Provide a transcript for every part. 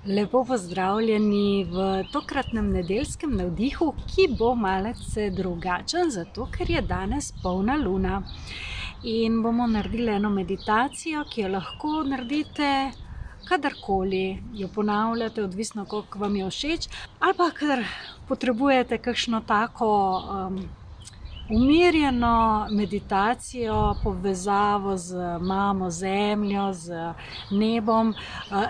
Lepo pozdravljeni v tokratnem nedeljskem navdihu, ki bo malce drugačen, zato ker je danes polna luna. In bomo naredili eno meditacijo, ki jo lahko naredite kadarkoli, jo ponavljate, odvisno koliko vam je všeč, ali pa kadar potrebujete kakšno tako umirjeno meditacijo, povezavo z mamo zemljo, z nebom.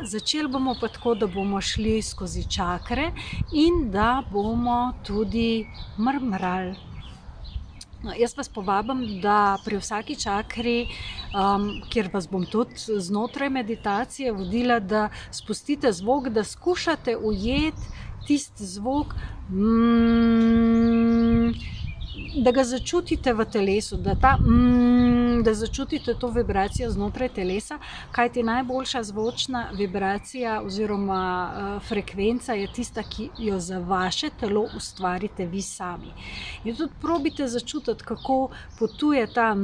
Začeli bomo pa tako, da bomo šli skozi čakre in da bomo tudi mrmrali. Jaz vas povabim, da pri vsaki čakri, kjer vas bom tudi znotraj meditacije vodila, da spustite zvok, da skušate ujeti tisti zvok, da ga začutite v telesu, da začutite to vibracijo znotraj telesa, kajti najboljša zvočna vibracija oziroma frekvenca je tista, ki jo za vaše telo ustvarite vi sami. In tudi probite začutiti, kako potuje ta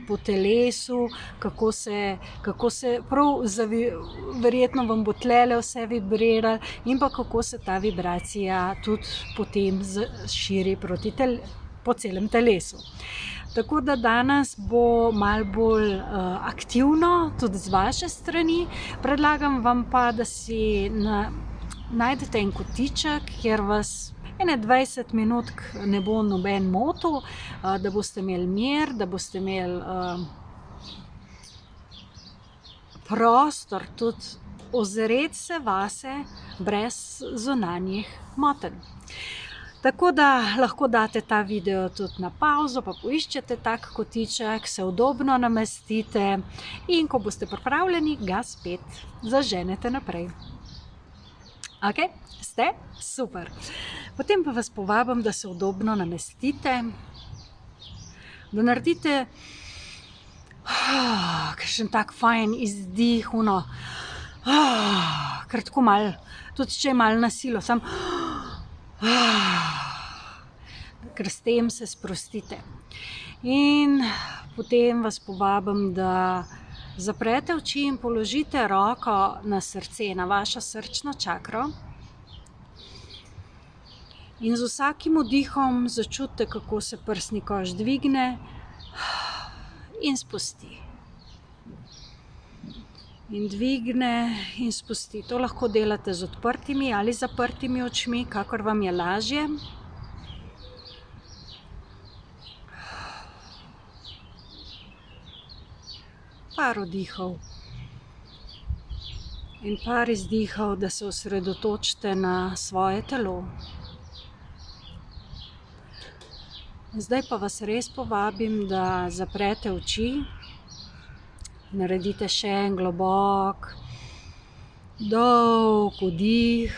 po telesu, kako se prav verjetno vam bo tlele vse vibriralo in pa kako se ta vibracija tudi potem širi po celem telesu. Tako da danes bo malo bolj aktivno, tudi z vaše strani. Predlagam vam pa, da si najdete en kotiček, kjer vas 20 minut ne bo noben motil, da boste imeli mir, da boste imeli prostor tudi ozreti se vase brez zunanjih motenj. Tako da lahko date ta video tudi na pauzo, pa poiščete tak kotiček, se udobno namestite in ko boste pripravljeni, ga spet zaženete naprej. Ok, ste? Super. Potem pa vas povabim, da se udobno namestite, da naredite kakšen tak fajn izdih, kar tako malo, tudi če je malo na silo, ker s tem se sprostite. In potem vas povabim, da zaprete oči in položite roko na srce, na vašo srčno čakro. In z vsakim vdihom začutite, kako se prsni koš dvigne in spusti. In dvigne in spusti. To lahko delate z odprtimi ali zaprtimi očmi, kakor vam je lažje. Par vdihov in par izdihov, da se osredotočite na svoje telo. Zdaj pa vas res povabim, da zaprete oči. Naredite še en globok, dolg vdih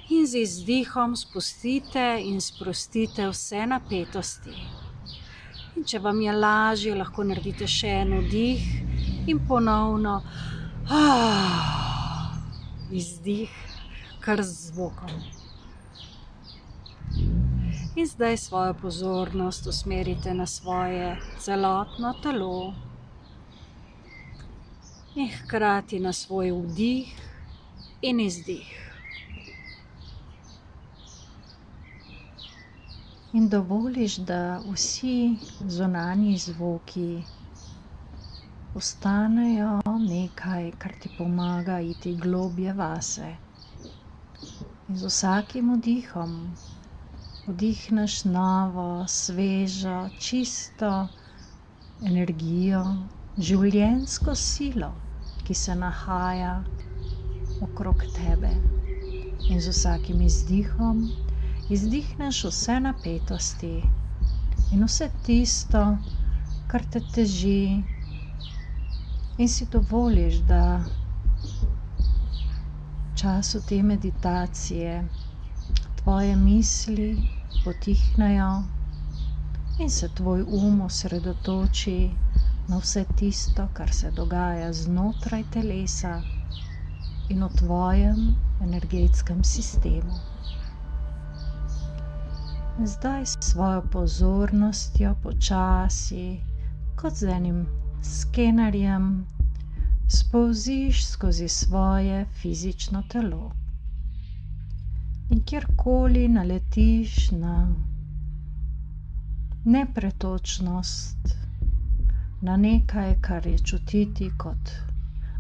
in z izdihom spustite in sprostite vse napetosti. In če vam je lažje, lahko naredite še en vdih in ponovno izdih kar z zvokom. In zdaj svojo pozornost usmerite na svoje celotno telo. In hkrati na svoj vdih in izdih. In dovoliš, da vsi zunanji zvoki ostanejo nekaj, kar ti pomaga iti globje vase. In z vsakim vdihom vdihneš novo, svežo, čisto energijo, življenjsko silo, ki se nahaja okrog tebe. In z vsakim izdihom izdihneš vse napetosti in vse tisto, kar te teži, in si dovoliš, da v času te meditacije tvoje misli potihnejo in se tvoj osredotoči na vse tisto, kar se dogaja znotraj telesa in v tvojem energetskem sistemu. Zdaj s svojo pozornostjo počasi, kot z enim skenerjem, spolziš skozi svoje fizično telo. In kjerkoli naletiš na nepretočnost, na nekaj, kar je čutiti kot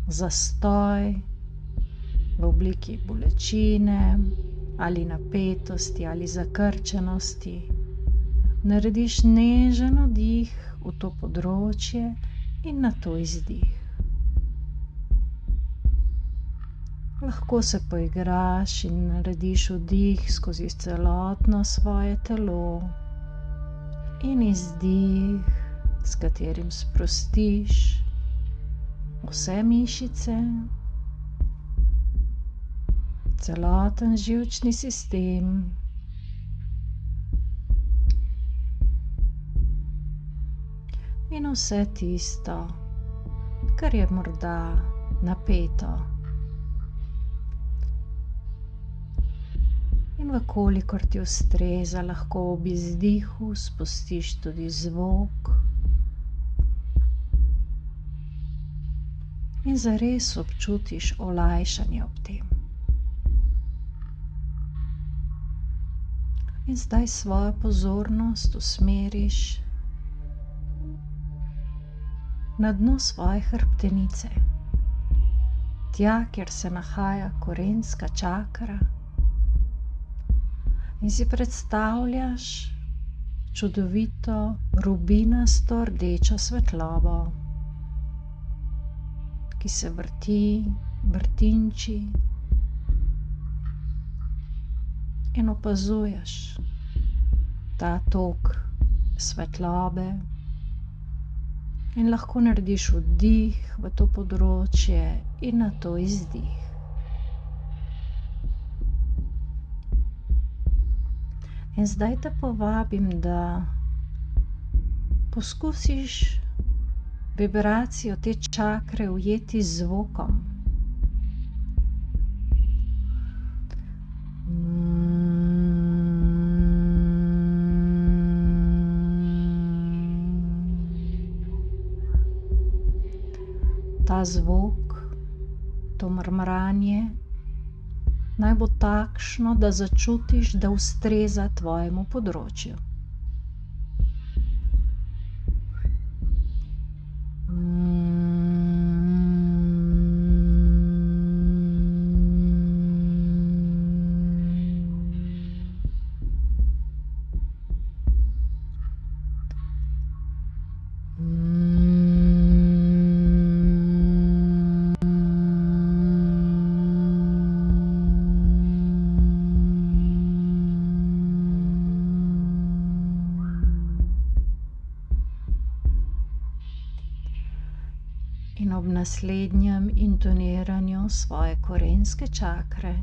zastoj v obliki bolečine ali napetosti ali zakrčenosti, narediš nežen vdih v to področje in nato izdih. Lahko se poigraš in narediš vdih skozi celotno svoje telo in izdih, s katerim sprostiš vse mišice, celoten živčni sistem in vse tisto, kar je morda napeto. In vkolikor ti ustreza, lahko ob izdihu spustiš tudi zvok in zares občutiš olajšanje ob tem. In zdaj svojo pozornost usmeriš na dno svoje hrbtenice, tja, kjer se nahaja korenska čakra, in si predstavljaš čudovito rubinasto rdečo svetlobo, ki se vrtinči in opazuješ ta tok svetlobe in lahko narediš vdih v to področje in nato izdih. In zdaj te povabim, da poskusiš vibracijo te čakre ujeti z zvokom. Ta zvok, to mrmranje, naj bo takšno, da začutiš, da ustreza tvojemu področju. In ob naslednjem intoniranju svoje korenske čakre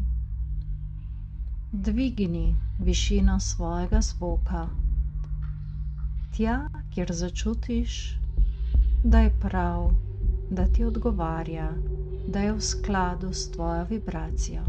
dvigni višino svojega zvoka tja, kjer začutiš, da je prav, da ti odgovarja, da je v skladu s tvojo vibracijo.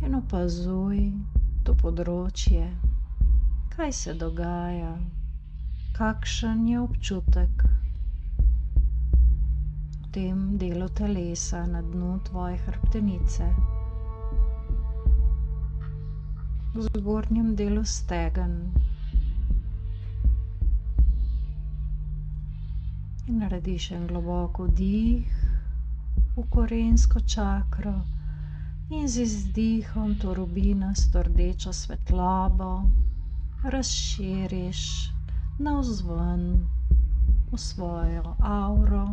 In opazuj to področje, kaj se dogaja, kakšen je občutek v tem delu telesa na dnu tvoje hrbtenice, v zgornjem delu stegen. In narediš en globok vdih v korensko čakro in z izdihom to rubinasto rdečo svetlobo razširiš navzven v svojo auro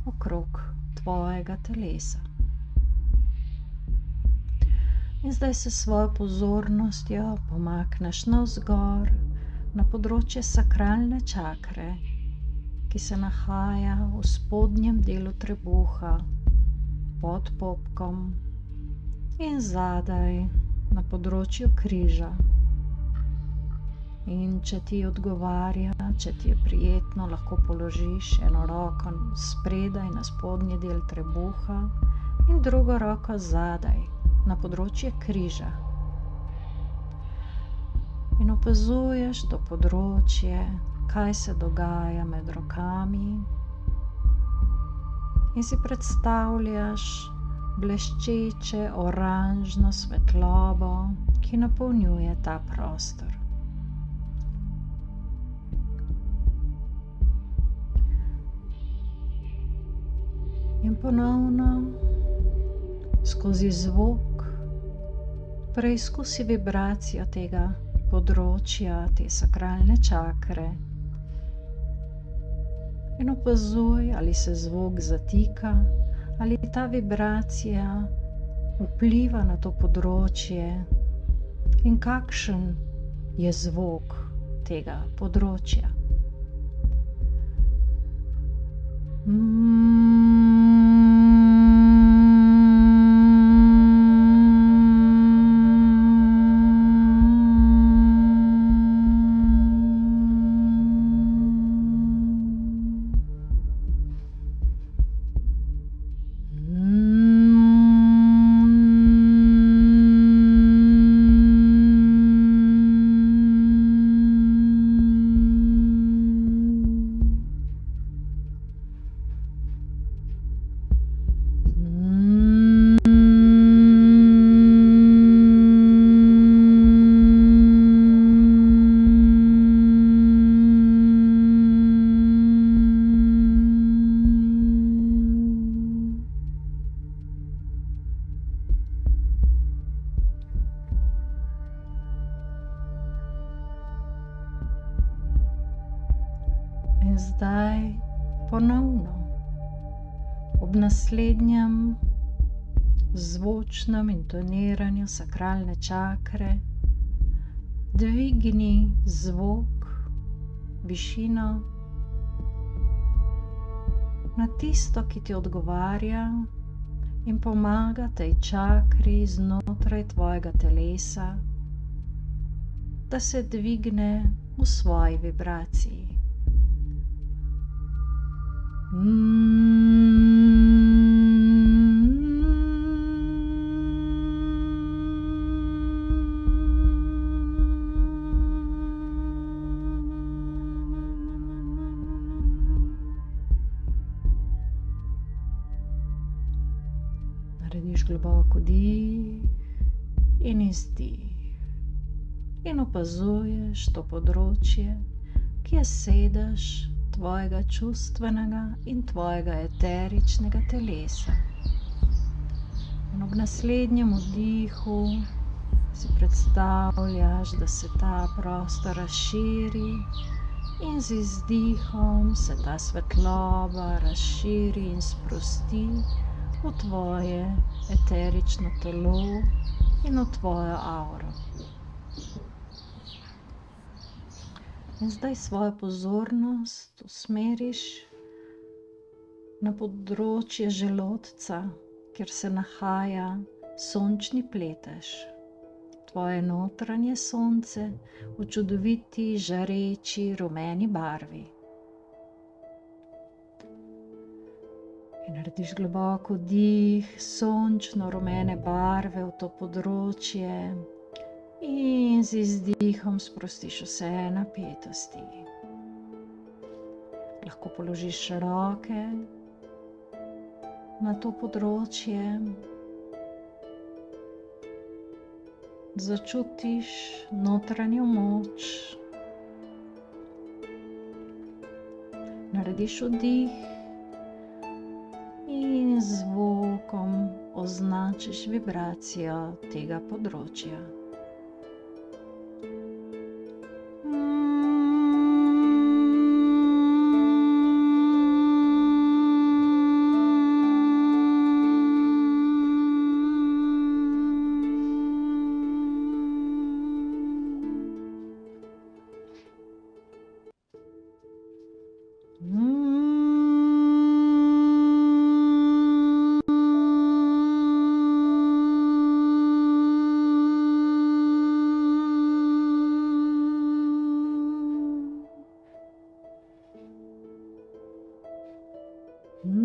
okrog tvojega telesa. In zdaj se svojo pozornostjo pomakneš navzgor na področje sakralne čakre, ki se nahaja v spodnjem delu trebuha, pod popkom in zadaj na področju križa. In če ti odgovarja, če ti je prijetno, lahko položiš eno roko spredaj na spodnji del trebuha in drugo roko zadaj na področje križa. In opazuješ to področje, kaj se dogaja med rokami. In si predstavljaš bleščeče oranžno svetlobo, ki napolnjuje ta prostor. In ponovno skozi zvok preizkusi vibracijo tega področja, te sakralne čakre. In opazuj, ali se zvok zatika, ali ta vibracija vpliva na to področje in kakšen je zvok tega področja. In zdaj ponovno ob naslednjem zvočnem intoniranju sakralne čakre dvigni zvok, višino na tisto, ki ti odgovarja in pomaga tej čakri znotraj tvojega telesa, da se dvigne v svoji vibraciji. Narediš globoko dih in izdih in opazuješ to področje, ki je sedež tvojega čustvenega in tvojega eteričnega telesa. In ob naslednjem vdihu si predstavljaš, da se ta prostor razširi in z izdihom se ta svetloba razširi in sprosti v tvoje eterično telo in v tvojo auro. In zdaj svojo pozornost usmeriš na področje želodca, kjer se nahaja sončni pletež, tvoje notranje sonce v čudoviti, žareči, rumeni barvi. In narediš globoko dih, sončno rumene barve v to področje in z izdihom sprostiš vse napetosti. Lahko položiš roke na to področje, začutiš notranjo moč, narediš vdih in z zvokom označiš vibracijo tega področja. Globoko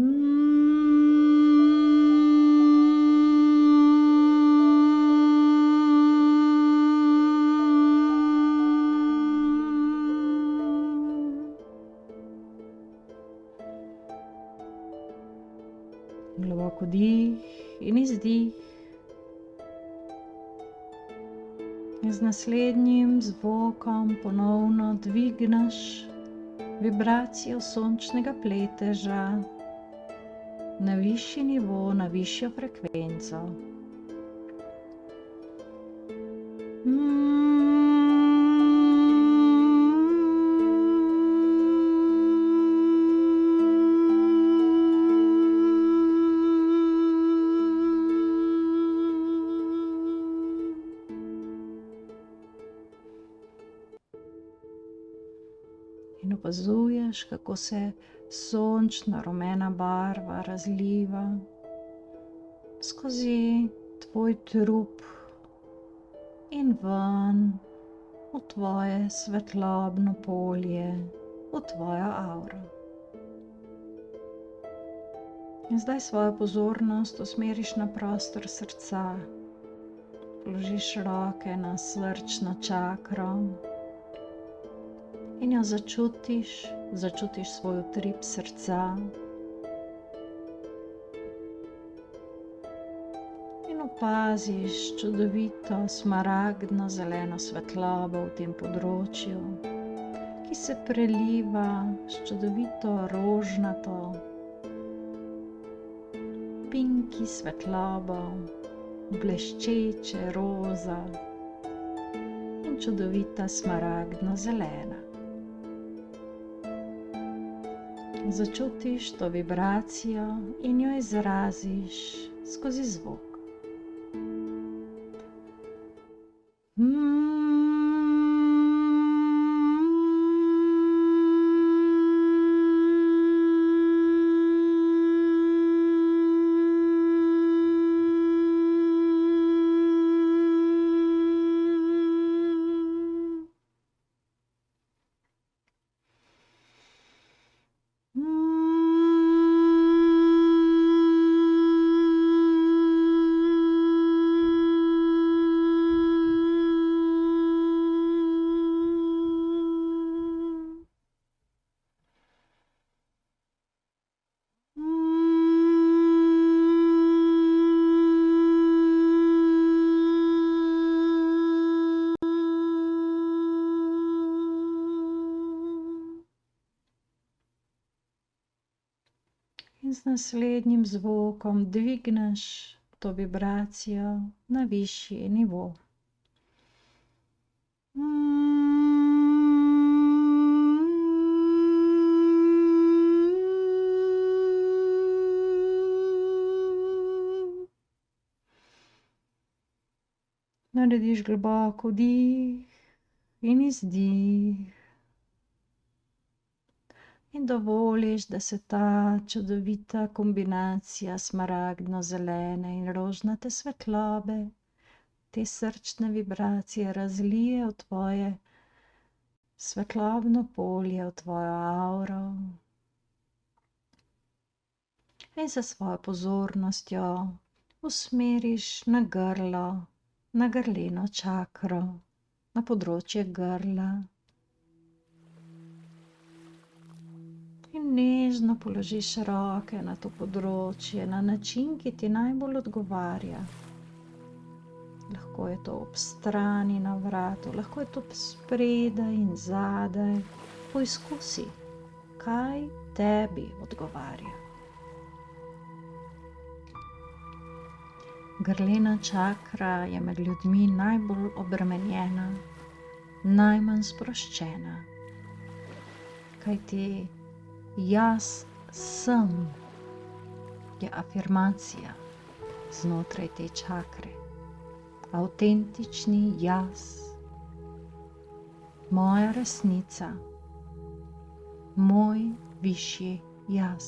dih in izdih. In z naslednjim zvokom ponovno dvigneš vibracijo sončnega pleteža na višji nivo, na višjo frekvenco. In opazuješ, kako se sončna rumena barva razliva skozi tvoj trup in ven v tvoje svetlobno polje, v tvojo avro. In zdaj svojo pozornost usmeriš na prostor srca. Položiš roke na srčno čakro in jo začutiš svoj utrip srca. In opaziš čudovito smaragdno zeleno svetlobo v tem področju, ki se preliva s čudovito rožnato, pinki svetlobo, bleščeče roza in čudovita smaragdno zelena. Začutiš to vibracijo in jo izraziš skozi zvok. In z naslednjim zvokom dvigneš to vibracijo na višji nivo. Narediš globoko vdih in izdih. In dovoliš, da se ta čudovita kombinacija smaragdno-zelene in rožnate svetlobe, te srčne vibracije razlije v tvoje svetlobno polje, v tvojo avro. In za svojo pozornostjo usmeriš na grlo, na grleno čakro, na področje grla. In nežno položiš roke na to področje na način, ki ti najbolj odgovarja. Lahko je to ob strani na vratu, lahko je to spredaj in zadaj. Poizkusi, kaj tebi odgovarja. Grlena čakra je med ljudmi najbolj obremenjena, najmanj sproščena. Kajti jaz sem je afirmacija znotraj te čakre. Avtentični jaz, moja resnica, moj višji jaz.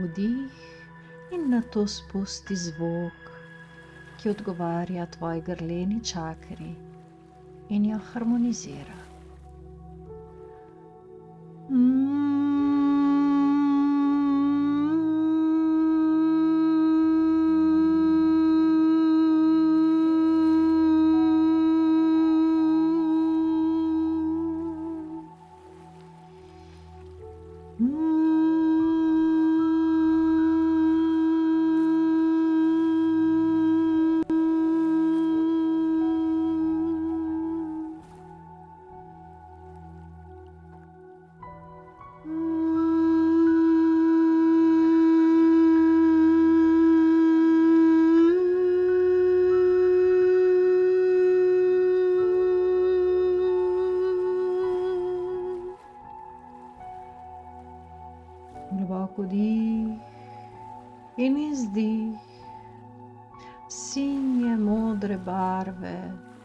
Vdih in nato spusti zvok, ki odgovarja tvoji grleni čakri in jo harmonizira. vdih in izdih sinje modre barve,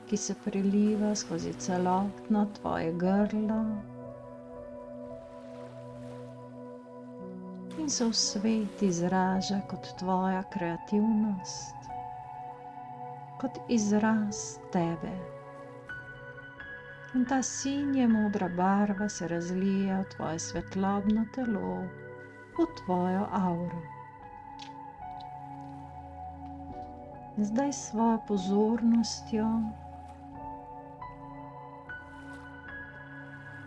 ki se preliva skozi celotno tvoje grlo in se v svet izraža kot tvoja kreativnost, kot izraz tebe. In ta sinje modra barva se razlija v tvoje svetlobno telo, v tvojo auro. In zdaj s svojo pozornostjo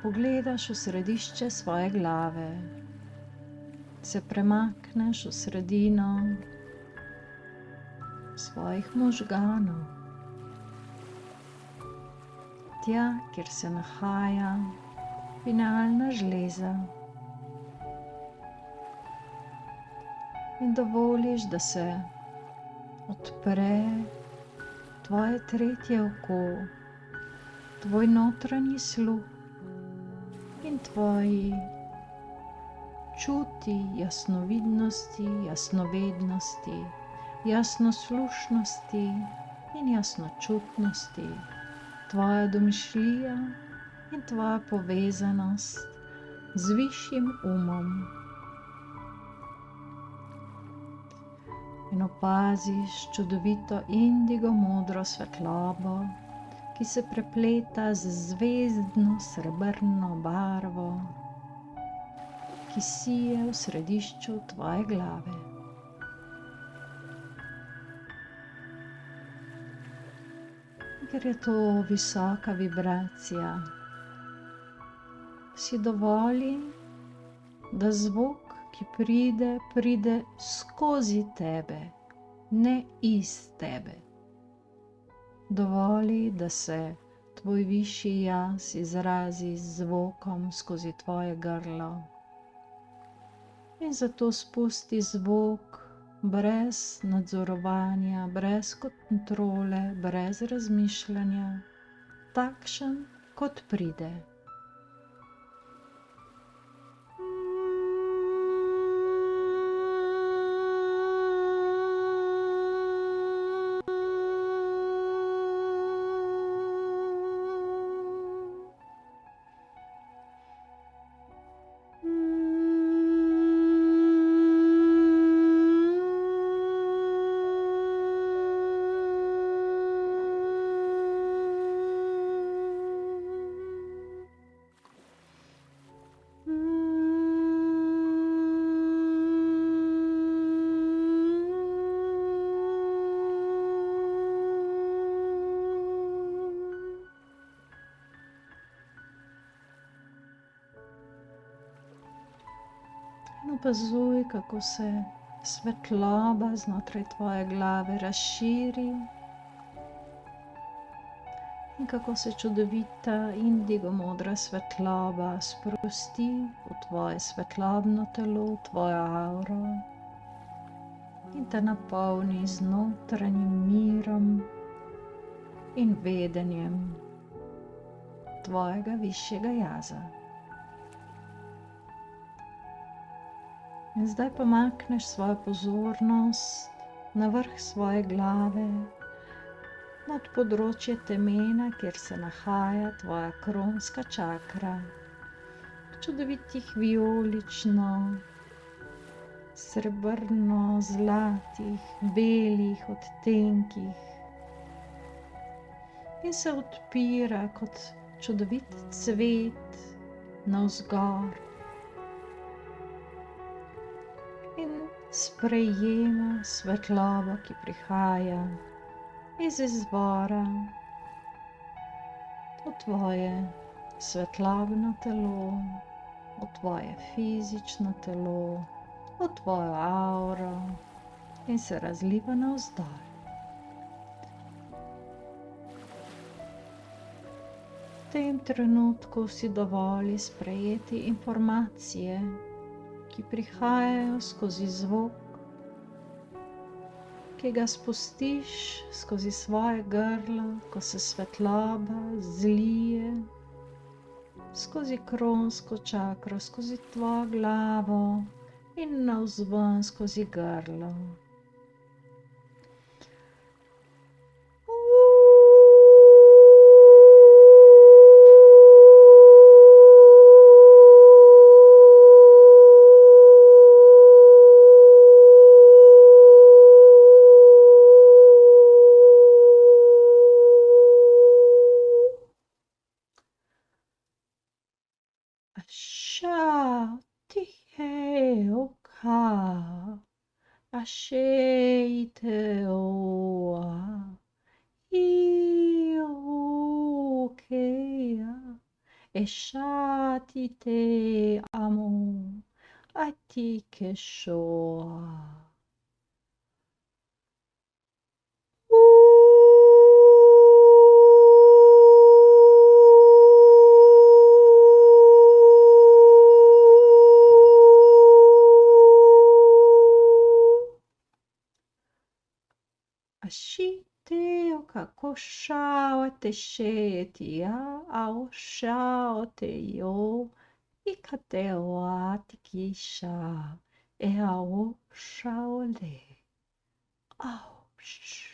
pogledaš v središče svoje glave, se premakneš v sredino svojih možganov, tja, kjer se nahaja pinealna žleza, in dovoliš, da se odpre tvoje tretje oko, tvoj notranji sluh in tvoji čuti jasnovidnosti, jasnovednosti, jasnoslušnosti in jasnočutnosti, tvoja domišljija in tvoja povezanost z višjim umom. In opaziš čudovito indigo modro svetlobo, ki se prepleta z zvezdno srebrno barvo, ki sije v središču tvoje glave. Ker je to visoka vibracija, si dovoli, da zvok, ki pride skozi tebe, ne iz tebe. Dovoli, da se tvoj višji jaz izrazi z zvokom skozi tvoje grlo. In zato spusti zvok brez nadzorovanja, brez kontrole, brez razmišljanja, takšen, kot pride. Opazuj, kako se svetloba znotraj tvoje glave razširi in kako se čudovita indigo modra svetloba sprosti v tvoje svetlobno telo, tvojo auro in te napolni z notranjim mirom in vedenjem tvojega višjega jaza. In zdaj pomakneš svojo pozornost na vrh svoje glave, nad področje temena, kjer se nahaja tvoja kronska čakra, čudovitih vijolično, srebrno, zlatih, belih odtenkih in se odpira kot čudovit cvet navzgor. In sprejema svetlobo, ki prihaja iz izvora v tvoje svetlobno telo, v tvoje fizično telo, v tvojo auro in se razliva navzdol. V tem trenutku si dovoli sprejeti informacije, ki prihajajo skozi zvok, ki ga spustiš skozi svoje grlo, ko se svetloba zlije skozi kronsko čakro, skozi tvojo glavo in navzven skozi grlo. Ashe te oa, iokea, eshati te amo, ati keshoa. Ashite o kakosha o te shetia ao sha o te io I ka te oa tiki sha e ao sha o le. Au sh.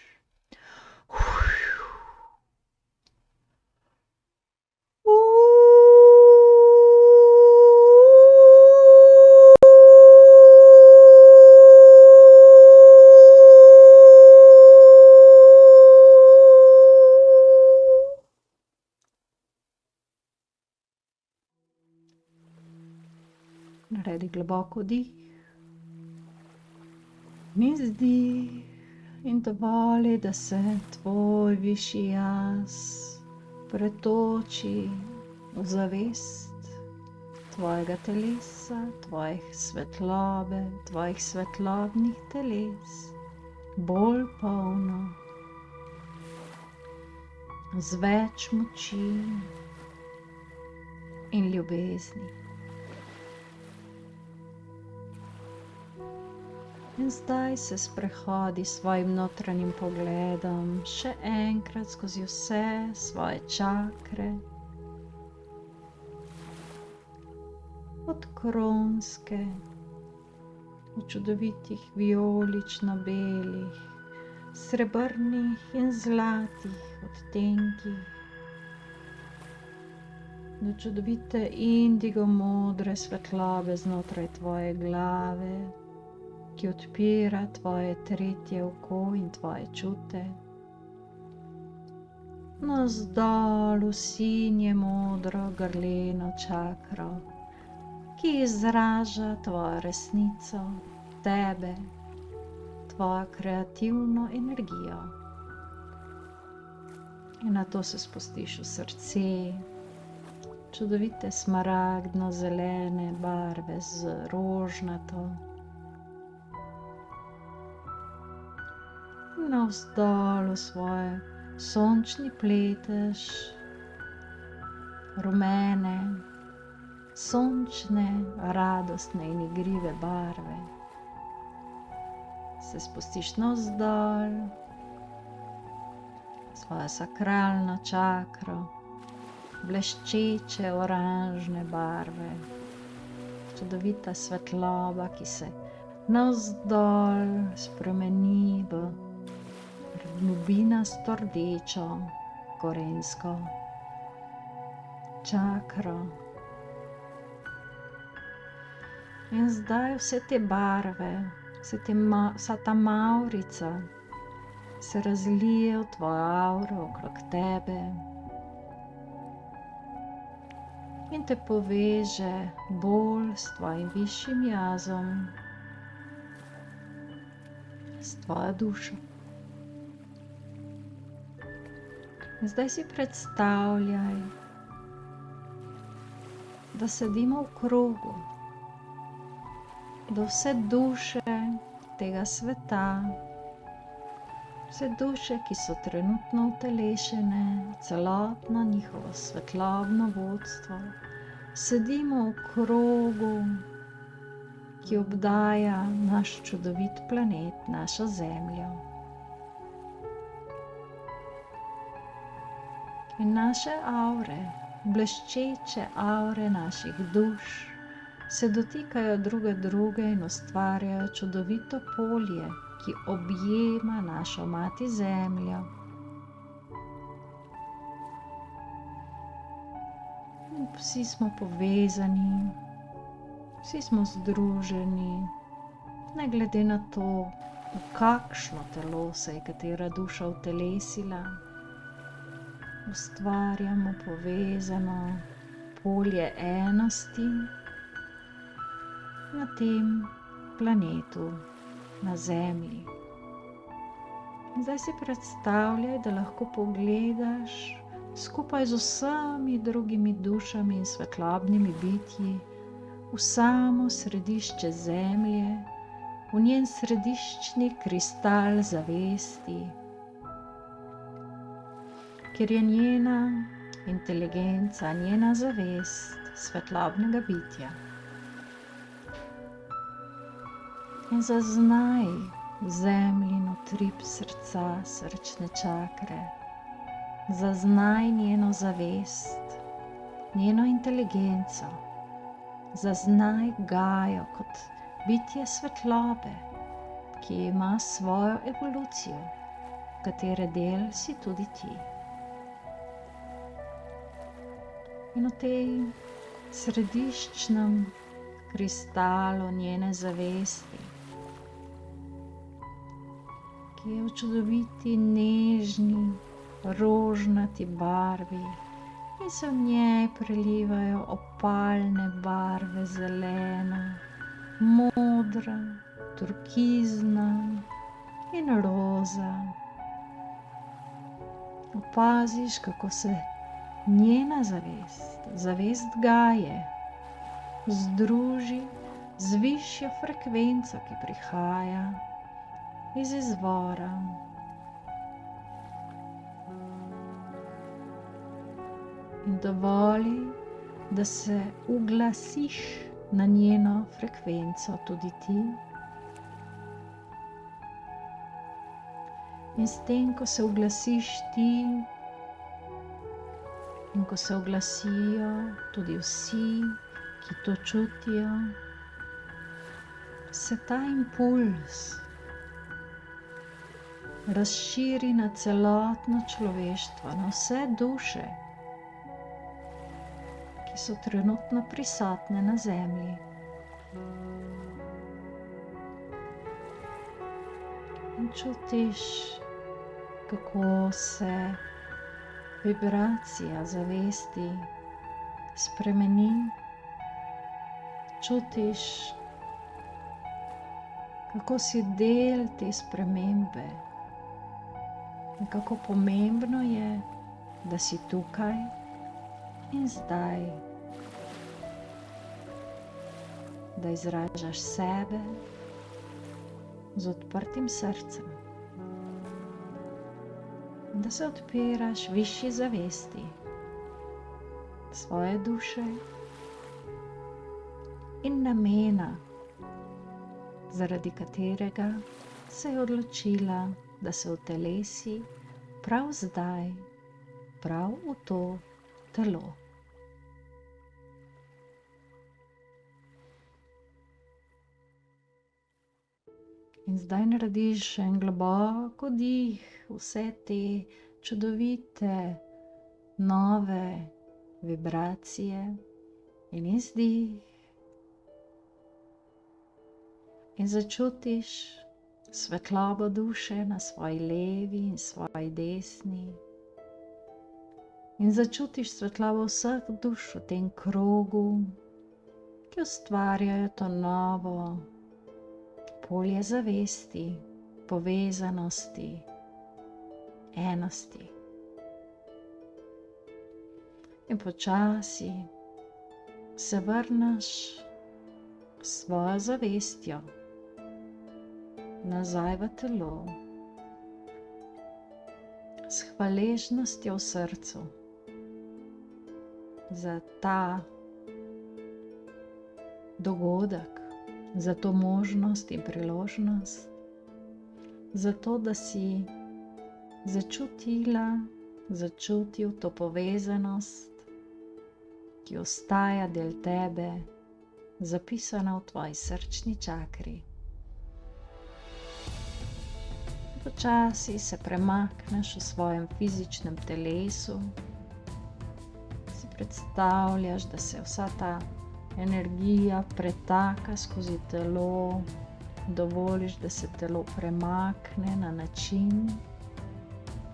Naredi globoko dih. Izdih in dovoli, da se tvoj višji jaz pretoči v zavest tvojega telesa, tvojih svetlobe, tvojih svetlobnih teles, bolj polno, z več moči in ljubezni. In zdaj se sprehodi s svojim notranjim pogledom še enkrat skozi vse svoje čakre, od kronske, v čudovitih vijolično-belih, srebrnih in zlatih odtenkih, do čudovite indigo-modre svetlobe znotraj tvoje glave, ki odpira tvoje tretje oko in tvoje čute, navzdol v sinje modro grleno čakro, ki izraža tvojo resnico, tebe, tvojo kreativno energijo. In nato se spustiš v srce, čudovite smaragdno-zelene barve z rožnato, navzdol v svoj sončni pletež, rumene, sončne, radostne in igrive barve. Se spustiš navzdol, svojo sakralno čakro, bleščeče oranžne barve, čudovita svetloba, ki se navzdol spremeni v globinasto rdečo korensko čakro. In zdaj vse te barve, vsa ta mavrica se razlije v tvojo avro okrog tebe in te poveže bolj s tvojim višjim jazom, s tvojo dušo. Zdaj si predstavljaj, da sedimo v krogu, da vse duše tega sveta, vse duše, ki so trenutno utelešene, celotno njihovo svetlobno vodstvo, sedimo v krogu, ki obdaja naš čudovit planet, našo Zemljo. In naše avre, bleščeče avre naših duš, se dotikajo druge in ustvarjajo čudovito polje, ki objema našo mati zemljo. In vsi smo povezani, vsi smo združeni, ne glede na to, v kakšno telo se je katera duša utelesila. Ustvarjamo povezano polje enosti na tem planetu, na Zemlji. Zdaj si predstavljaj, da lahko pogledaš skupaj z vsemi drugimi dušami in svetlobnimi bitji v samo središče Zemlje, v njen središčni kristal zavesti, kjer je njena inteligenca, njena zavest svetlobnega bitja. In zaznaj Zemljin utrip srca, srčne čakre. Zaznaj njeno zavest, njeno inteligenco. Zaznaj Gajo kot bitje svetlobe, ki ima svojo evolucijo, katere del si tudi ti. In v tej središčnem kristalu njene zavesti, ki je v čudoviti, nežni, rožnati barvi in se v njej prelivajo opalne barve, zelena, modra, turkizna in roza. Opaziš, kako se njena zavest, zavest Gaje, združi z višjo frekvenco, ki prihaja iz izvora. In dovoli, da se uglasiš na njeno frekvenco tudi ti. In s tem, ko se uglasiš ti in ko se uglasijo tudi vsi, ki to čutijo, se ta impuls razširi na celotno človeštvo, na vse duše, ki so trenutno prisotne na Zemlji. In čutiš, kako se vibracija zavesti spremeni. Čutiš, kako si del te spremembe in kako pomembno je, da si tukaj in zdaj, da izražaš sebe z odprtim srcem, da se odpiraš višji zavesti svoje duše in namena, zaradi katerega se je odločila, da se utelesi prav zdaj, prav v to telo. In zdaj narediš en globok vdih vse te čudovite nove vibracije in izdih. In začutiš svetlobo duše na svoji levi in svoji desni. In začutiš svetlobo vseh duš v tem krogu, ki ustvarjajo to novo polje zavesti, povezanosti, enosti. In počasi se vrneš s svojo zavestjo nazaj v telo, s hvaležnostjo v srcu za ta dogodek, za to možnost in priložnost, za to, da si začutila, začutil to povezanost, ki ostaja del tebe zapisana v tvoji srčni čakri. Počasi se premakneš v svojem fizičnem telesu, si predstavljaš, da se vsa ta energija pretaka skozi telo, dovoliš, da se telo premakne na način,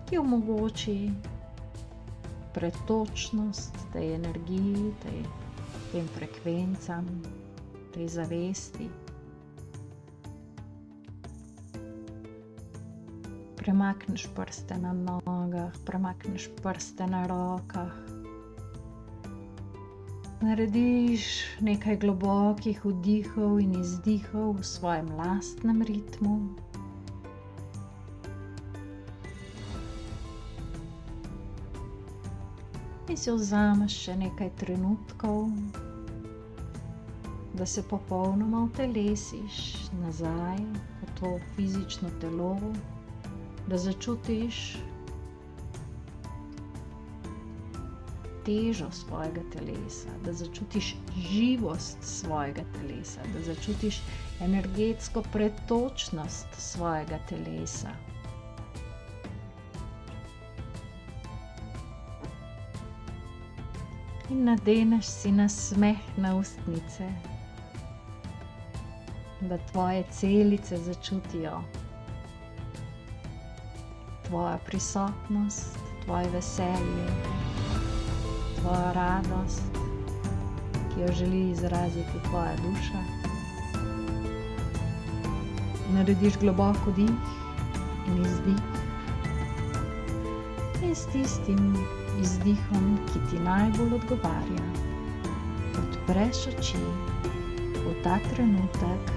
ki omogoči pretočnost tej energiji, tem frekvencam, tej zavesti. Premakneš prste na nogah, premakneš prste na rokah. Narediš nekaj globokih vdihov in izdihov v svojem lastnem ritmu. In si vzameš še nekaj trenutkov, da se popolnoma utelesiš nazaj v to fizično telo, da začutiš težo svojega telesa, da začutiš živost svojega telesa, da začutiš energetsko pretočnost svojega telesa. In nadeneš si nasmeh na ustnice, da tvoje celice začutijo tvoja prisotnost, tvoje veselje, tvoja radost, ki jo želi izraziti tvoja duša. Narediš globok vdih in izdih. In s tistim izdihom, ki ti najbolj odgovarja, odpreš oči v ta trenutek,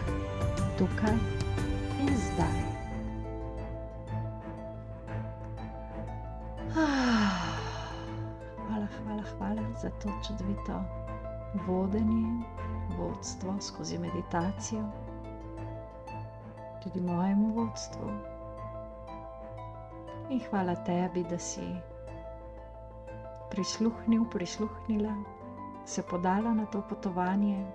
tukaj in zdaj. Hvala za to čudovito vodenje, vodstvo skozi meditacijo, tudi mojemu vodstvu. In hvala tebi, da si prisluhnila, se podala na to potovanje,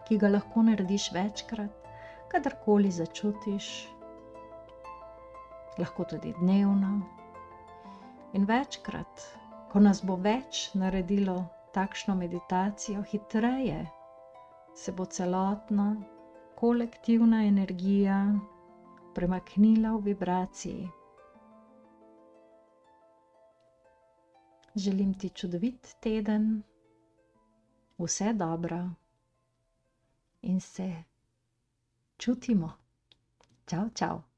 ki ga lahko narediš večkrat, kadarkoli začutiš, lahko tudi dnevno. In večkrat, ko nas bo več naredilo takšno meditacijo, hitreje se bo celotna kolektivna energija premaknila v vibraciji. Želim ti čudovit teden, vse dobro in se čutimo. Čau, čau.